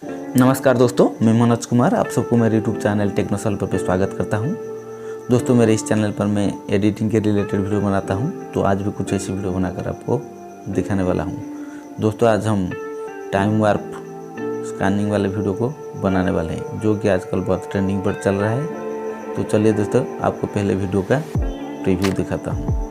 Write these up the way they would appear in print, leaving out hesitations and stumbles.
नमस्कार दोस्तों, मैं मनोज कुमार आप सबको मेरे यूट्यूब चैनल टेक्नो पर स्वागत करता हूं। दोस्तों, मेरे इस चैनल पर मैं एडिटिंग के रिलेटेड वीडियो बनाता हूं, तो आज भी कुछ ऐसी वीडियो बनाकर आपको दिखाने वाला हूं। दोस्तों, आज हम टाइम वार्प स्कैनिंग वाले वीडियो को बनाने वाले हैं, जो कि आजकल बहुत ट्रेंडिंग पर चल रहा है। तो चलिए दोस्तों, आपको पहले वीडियो का रिव्यू दिखाता हूँ।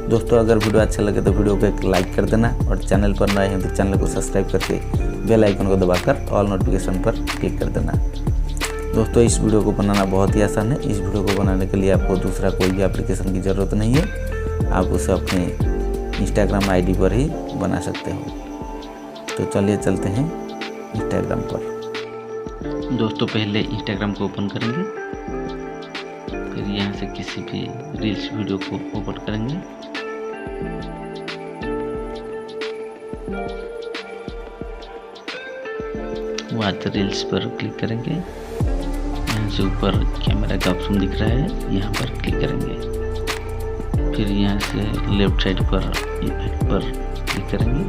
दोस्तों, अगर वीडियो अच्छा लगे तो वीडियो को एक लाइक कर देना और चैनल पर नए हैं तो चैनल को सब्सक्राइब करके बेल आइकन को दबाकर ऑल नोटिफिकेशन पर क्लिक कर देना। दोस्तों, इस वीडियो को बनाना बहुत ही आसान है। इस वीडियो को बनाने के लिए आपको दूसरा कोई भी एप्लीकेशन की ज़रूरत नहीं है। आप उसे अपने इंस्टाग्राम आईडी पर ही बना सकते हो। तो चलिए चलते हैं इंस्टाग्राम पर। दोस्तों, पहले इंस्टाग्राम को ओपन करेंगे, फिर यहाँ से किसी भी रील्स वीडियो को ओपन करेंगे। वॉच रील्स पर क्लिक करेंगे। यहाँ से ऊपर कैमरा का ऑप्शन दिख रहा है, यहाँ पर क्लिक करेंगे। फिर यहाँ से लेफ्ट साइड पर इफेक्ट पर क्लिक करेंगे।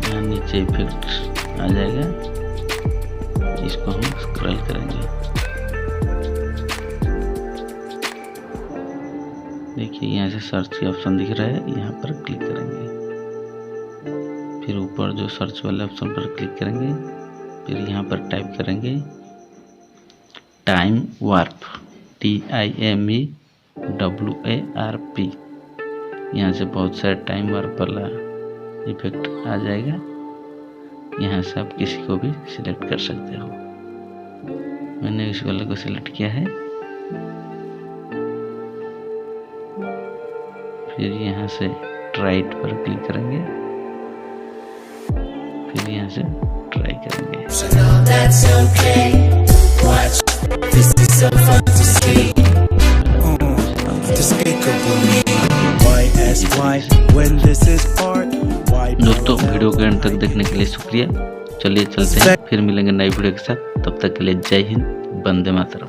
यहाँ नीचे इफेक्ट आ जाएगा, इसको हम स्क्रॉल करेंगे। देखिए, यहाँ से सर्च का ऑप्शन दिख रहा है, यहाँ पर क्लिक करेंगे। फिर ऊपर जो सर्च वाले ऑप्शन पर क्लिक करेंगे। फिर यहाँ पर टाइप करेंगे टाइम वार्प, TIMEWARP। यहाँ से बहुत सारे टाइम वार्प वाला इफेक्ट आ जाएगा। यहाँ से आप किसी को भी सिलेक्ट कर सकते हो। मैंने इस वाले को सिलेक्ट किया है। फिर यहाँ से राइट पर क्लिक करेंगे। फिर यहाँ से ट्राई करेंगे। दोस्तों, वीडियो के अंत तक देखने के लिए शुक्रिया। चलिए चलते हैं, फिर मिलेंगे नई वीडियो के साथ। तब तक के लिए जय हिंद, वंदे मातरम।